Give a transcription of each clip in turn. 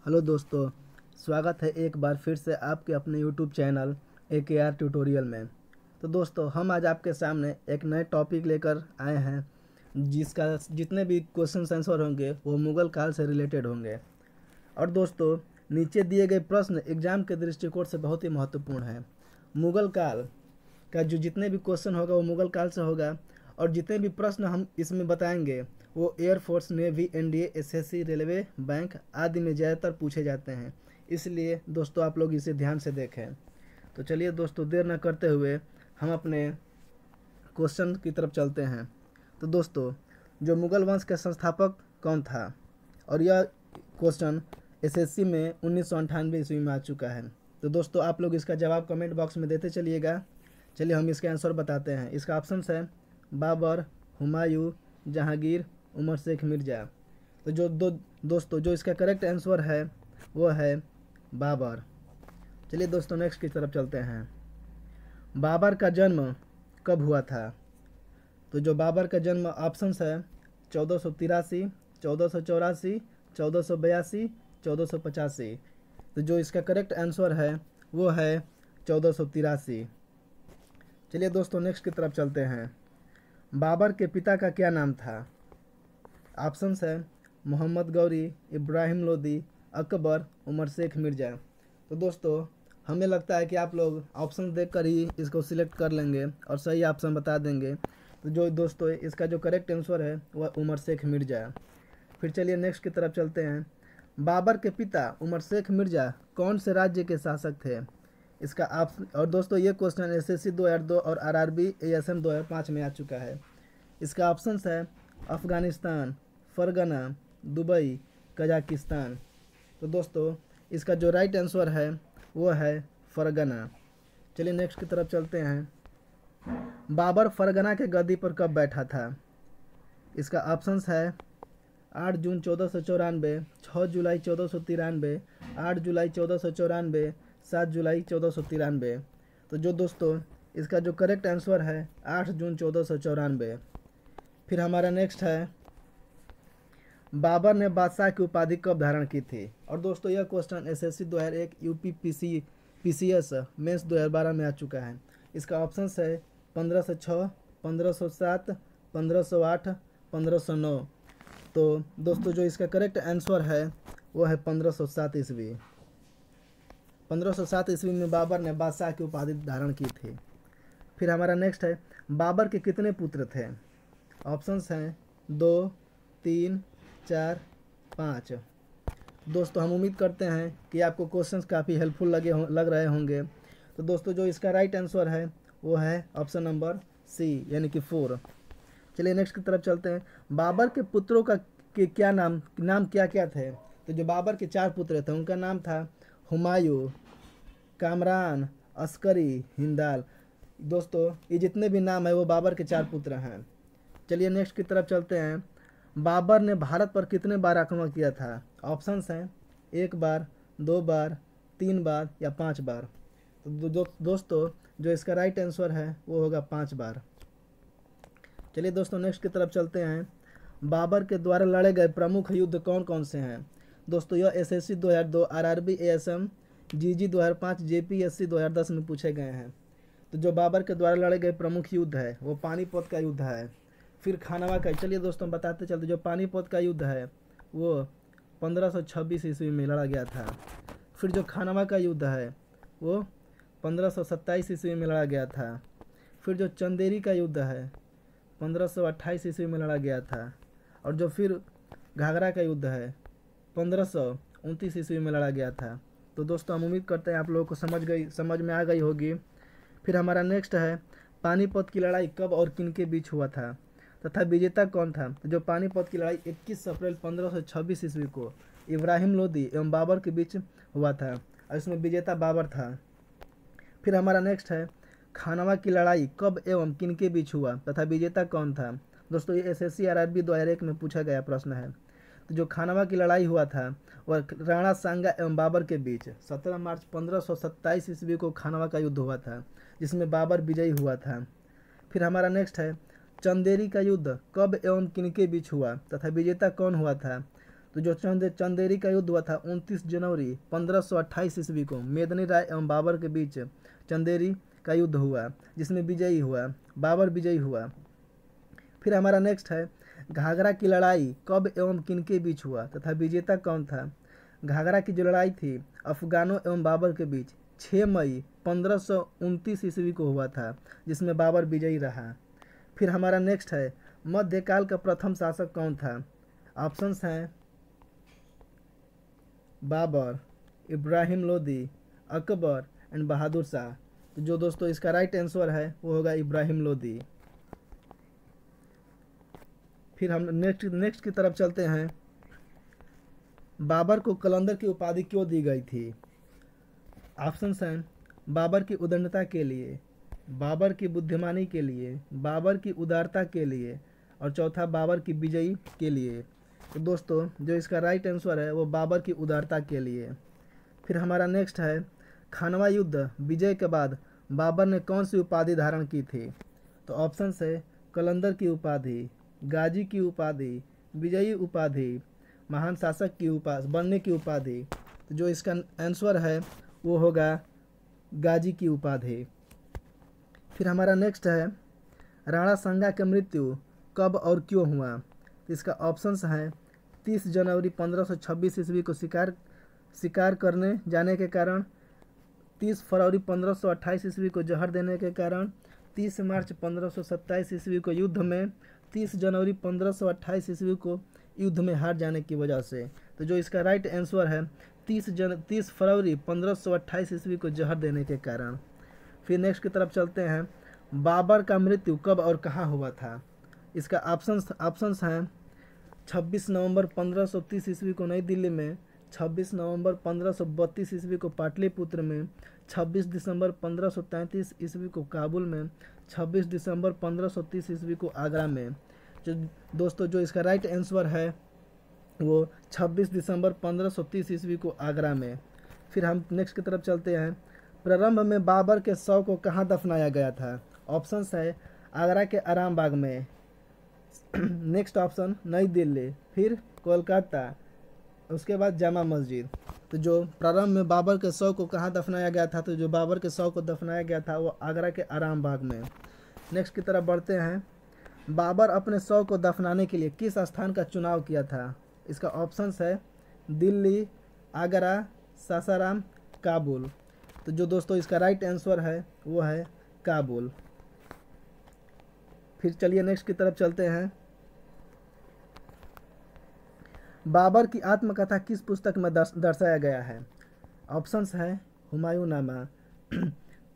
Hello दोस्तों, स्वागत है एक बार फिर से आपके अपने यूट्यूब चैनल AKR ट्यूटोरियल में। तो दोस्तों, हम आज आपके सामने एक नए टॉपिक लेकर आए हैं जिसका जितने भी क्वेश्चन आंसर होंगे वो मुग़ल काल से रिलेटेड होंगे। और दोस्तों, नीचे दिए गए प्रश्न एग्जाम के दृष्टिकोण से बहुत ही महत्वपूर्ण है। मुग़ल काल का जो जितने भी क्वेश्चन होगा वो मुग़ल काल से होगा, और जितने भी प्रश्न हम इसमें बताएंगे वो air force, navy, NDA, SSC, railway, bank आदि में ज़्यादातर पूछे जाते हैं। इसलिए दोस्तों, आप लोग इसे ध्यान से देखें। तो चलिए दोस्तों, देर न करते हुए हम अपने क्वेश्चन की तरफ चलते हैं। तो दोस्तों, जो मुग़ल वंश का संस्थापक कौन था, और यह क्वेश्चन एसएससी में 1998 ईस्वी में आ चुका है। तो दोस्तों, आप लोग इसका जवाब कमेंट बॉक्स में देते चलिएगा। चलिए हम इसके आंसर बताते हैं। इसका ऑप्शन है बाबर, हुमायूं, जहांगीर, उमर शेख मिर्ज़ा। तो दोस्तों, जो इसका करेक्ट आंसर है वो है बाबर। चलिए दोस्तों, नेक्स्ट की तरफ चलते हैं। बाबर का जन्म कब हुआ था? तो जो बाबर का जन्म ऑप्शंस है 1483, 1484, 1482, 1485। तो जो इसका करेक्ट आंसर है वो है 1483। चलिए दोस्तों, नेक्स्ट की तरफ चलते हैं। बाबर के पिता का क्या नाम था? ऑप्शंस है मोहम्मद गौरी, इब्राहिम लोदी, अकबर, उमर शेख मिर्ज़ा। तो दोस्तों, हमें लगता है कि आप लोग ऑप्शन देखकर ही इसको सिलेक्ट कर लेंगे और सही ऑप्शन बता देंगे। तो जो दोस्तों, इसका जो करेक्ट आंसर है वह उमर शेख मिर्ज़ा। फिर चलिए नेक्स्ट की तरफ चलते हैं। बाबर के पिता उमर शेख मिर्ज़ा कौन से राज्य के शासक थे? इसका ऑप्शन, और दोस्तों ये क्वेश्चन एसएससी 2002 और आरआरबी एएसएम 2005 में आ चुका है। इसका ऑप्शंस है अफ़गानिस्तान, फरगना, दुबई, कजाकिस्तान। तो दोस्तों, इसका जो राइट आंसर है वो है फरगना। चलिए नेक्स्ट की तरफ चलते हैं। बाबर फरगना के गद्दी पर कब बैठा था? इसका ऑप्शंस है 8 जून 1494, 6 जुलाई 1493, 8 जुलाई 1494, 7 जुलाई 1493। तो जो दोस्तों, इसका जो करेक्ट आंसर है 8 जून 1494। फिर हमारा नेक्स्ट है, बाबर ने बादशाह की उपाधि कब धारण की थी? और दोस्तों, यह question SSC 2001, UP PCS mains 2012 में आ चुका है। इसका ऑप्शन है 1506, 1507, 1508, 1509। तो दोस्तों, जो इसका करेक्ट आंसर है वो है 1507 ईस्वी। 1507 ईस्वी में बाबर ने बादशाह की उपाधि धारण की थी। फिर हमारा नेक्स्ट है, बाबर के कितने पुत्र थे? ऑप्शंस हैं 2, 3, 4, 5। दोस्तों, हम उम्मीद करते हैं कि आपको क्वेश्चंस काफ़ी हेल्पफुल लग रहे होंगे। तो दोस्तों, जो इसका राइट आंसर है वो है ऑप्शन नंबर सी, यानी कि 4। चलिए नेक्स्ट की तरफ चलते हैं। बाबर के पुत्रों का के क्या नाम क्या क्या थे? तो जो बाबर के 4 पुत्र थे उनका नाम था हुमायूं, कामरान, अस्करी, हिंदाल। दोस्तों, ये जितने भी नाम है वो बाबर के 4 पुत्र हैं। चलिए नेक्स्ट की तरफ चलते हैं। बाबर ने भारत पर कितने बार आक्रमण किया था? ऑप्शंस हैं 1 बार, 2 बार, 3 बार या 5 बार। तो दोस्तों, जो इसका राइट आंसर है वो होगा 5 बार। चलिए दोस्तों, नेक्स्ट की तरफ चलते हैं। बाबर के द्वारा लड़े गए प्रमुख युद्ध कौन कौन से हैं? दोस्तों, यह एसएससी 2002, आरआरबी एएसएम, जीजी 2005, जेपीएससी 2010 में पूछे गए हैं। तो जो बाबर के द्वारा लड़े गए प्रमुख युद्ध है वो पानीपत का युद्ध है। फिर खानवा का, चलिए दोस्तों बताते चलते, जो पानीपत का युद्ध है वो 1526 ईस्वी में लड़ा गया था। फिर जो खानवा का युद्ध है वो 1527 ईस्वी में लड़ा गया था। फिर जो चंदेरी का युद्ध है 1528 ईस्वी में लड़ा गया था। और जो फिर घाघरा का युद्ध है 1529 ईस्वी में लड़ा गया था। तो दोस्तों, हम उम्मीद करते हैं आप लोगों को समझ में आ गई होगी। फिर हमारा नेक्स्ट है, पानीपत की लड़ाई कब और किन के बीच हुआ था तथा विजेता कौन था? तो जो पानीपत की लड़ाई 21 अप्रैल 1526 ईस्वी को इब्राहिम लोदी एवं बाबर के बीच हुआ था, और इसमें विजेता बाबर था। फिर हमारा नेक्स्ट है, खानवा की लड़ाई कब एवं किन के बीच हुआ तथा विजेता कौन था? दोस्तों, ये एसएससी आरआरबी 2001 में पूछा गया प्रश्न है। तो जो खानवा की लड़ाई हुआ था वह राणा सांगा एवं बाबर के बीच 17 मार्च 1527 ईस्वी को खानवा का युद्ध हुआ था, जिसमें बाबर विजयी हुआ था। फिर हमारा नेक्स्ट है, चंदेरी का युद्ध कब एवं किनके बीच हुआ तथा विजेता कौन हुआ था? तो जो चंदेरी का युद्ध हुआ था 29 जनवरी 1528 ईस्वी को मेदिनी राय एवं बाबर के बीच चंदेरी का युद्ध हुआ, जिसमें विजयी हुआ, बाबर विजयी हुआ। फिर हमारा नेक्स्ट है घाघरा की लड़ाई कब एवं किनके बीच हुआ तथा विजेता कौन था। घाघरा की जो लड़ाई थी अफगानों एवं बाबर के बीच 6 मई 1529 ईस्वी को हुआ था, जिसमें बाबर विजयी रहा। फिर हमारा नेक्स्ट है मध्यकाल का प्रथम शासक कौन था। ऑप्शंस हैं बाबर, इब्राहिम लोदी, अकबर एंड बहादुर शाह। तो जो दोस्तों इसका राइट आंसर है वो होगा इब्राहिम लोदी। फिर हम नेक्स्ट की तरफ चलते हैं। बाबर को कलंदर की उपाधि क्यों दी गई थी। ऑप्शंस हैं बाबर की उदंडता के लिए, बाबर की बुद्धिमानी के लिए, बाबर की उदारता के लिए और चौथा बाबर की विजयी के लिए। तो दोस्तों जो इसका राइट आंसर है वो बाबर की उदारता के लिए। फिर हमारा नेक्स्ट है खानवा युद्ध विजय के बाद बाबर ने कौन सी उपाधि धारण की थी। तो ऑप्शन है कलंदर की उपाधि, गाजी की उपाधि, विजयी उपाधि, महान शासक की बनने की उपाधि। तो जो इसका आंसर है वो होगा गाजी की उपाधि। फिर हमारा नेक्स्ट है राणा सांगा की मृत्यु कब और क्यों हुआ। तो इसका ऑप्शंस हैं 30 जनवरी 1526 ईस्वी को शिकार करने जाने के कारण, 30 फरवरी 1528 ईस्वी को जहर देने के कारण, 30 मार्च 1527 ईस्वी को युद्ध में, 30 जनवरी 1528 ईस्वी को युद्ध में हार जाने की वजह से। तो जो इसका राइट आंसर है 30 फरवरी 1528 ईस्वी को जहर देने के कारण। फिर नेक्स्ट की तरफ चलते हैं बाबर का मृत्यु कब और कहाँ हुआ था। इसका ऑप्शंस हैं 26 नवंबर 1530 ईस्वी को नई दिल्ली में, 26 नवंबर 1532 ईस्वी को पाटलिपुत्र में, 26 दिसंबर 1533 ईस्वी को काबुल में, 26 दिसंबर 1530 ईस्वी को आगरा में। जो दोस्तों जो इसका राइट आंसर है वो 26 दिसंबर 1530 ईस्वी को आगरा में। फिर हम नेक्स्ट की तरफ चलते हैं प्रारंभ में बाबर के शव को कहाँ दफनाया गया था। ऑप्शंस है आगरा के आराम बाग में, नेक्स्ट ऑप्शन नई दिल्ली, फिर कोलकाता, उसके बाद जामा मस्जिद। तो जो प्रारंभ में बाबर के शव को कहाँ दफनाया गया था, तो जो बाबर के शव को दफनाया गया था वो आगरा के आराम बाग में। नेक्स्ट की तरफ बढ़ते हैं बाबर अपने शव को दफनाने के लिए किस स्थान का चुनाव किया था। इसका ऑप्शंस है दिल्ली, आगरा, सासाराम, काबुल। तो जो दोस्तों इसका राइट आंसर है वो है काबुल। फिर चलिए नेक्स्ट की तरफ चलते हैं बाबर की आत्मकथा किस पुस्तक में दर्शाया गया है। ऑप्शंस है हुमायूं नामा,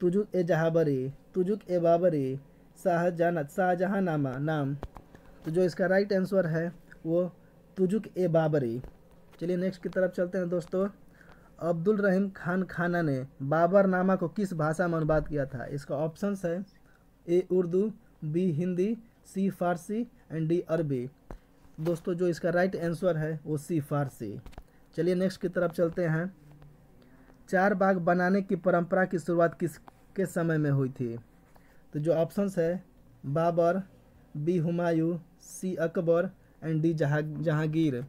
तुजुक ए जहाबरी, तुजुक ए बाबरी, शाहजहां नामा नाम। तो जो इसका राइट आंसर है वो तुजुक ए बाबरी। चलिए नेक्स्ट की तरफ चलते हैं दोस्तों अब्दुल रहीम खान खाना ने बाबर नामा को किस भाषा में अनुवाद किया था। इसका ऑप्शंस है A Urdu, B Hindi, C Farsi and D Arabic. दोस्तों जो इसका राइट आंसर है वो सी फारसी। चलिए नेक्स्ट की तरफ चलते हैं चार बाग बनाने की परंपरा की शुरुआत किसके समय में हुई थी। तो जो ऑप्शंस है Babur, B Humayun, C Akbar and D Jahangir.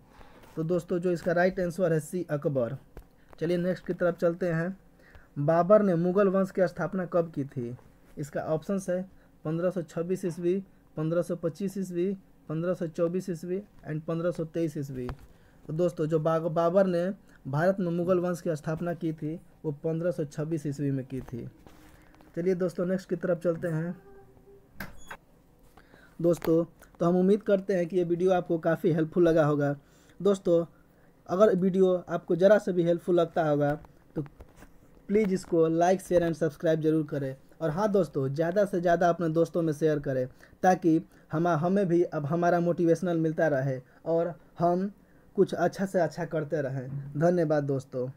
तो दोस्तों जो इसका राइट आंसर है सी अकबर। चलिए नेक्स्ट की तरफ चलते हैं बाबर ने मुगल वंश की स्थापना कब की थी। इसका ऑप्शंस है 1526 ईस्वी, 1525 ईस्वी, 1524 ईस्वी एंड 1523 ईस्वी। तो दोस्तों जो बाबर ने भारत में मुगल वंश की स्थापना की थी वो 1526 ईस्वी में की थी। चलिए दोस्तों नेक्स्ट की तरफ चलते हैं दोस्तों। तो हम उम्मीद करते हैं कि ये वीडियो आपको काफ़ी हेल्पफुल लगा होगा। दोस्तों अगर वीडियो आपको ज़रा से भी हेल्पफुल लगता होगा तो प्लीज़ इसको लाइक, शेयर एंड सब्सक्राइब जरूर करें। और हाँ दोस्तों ज़्यादा से ज़्यादा अपने दोस्तों में शेयर करें ताकि हमें भी अब हमारा मोटिवेशनल मिलता रहे और हम कुछ अच्छा से अच्छा करते रहें। धन्यवाद दोस्तों।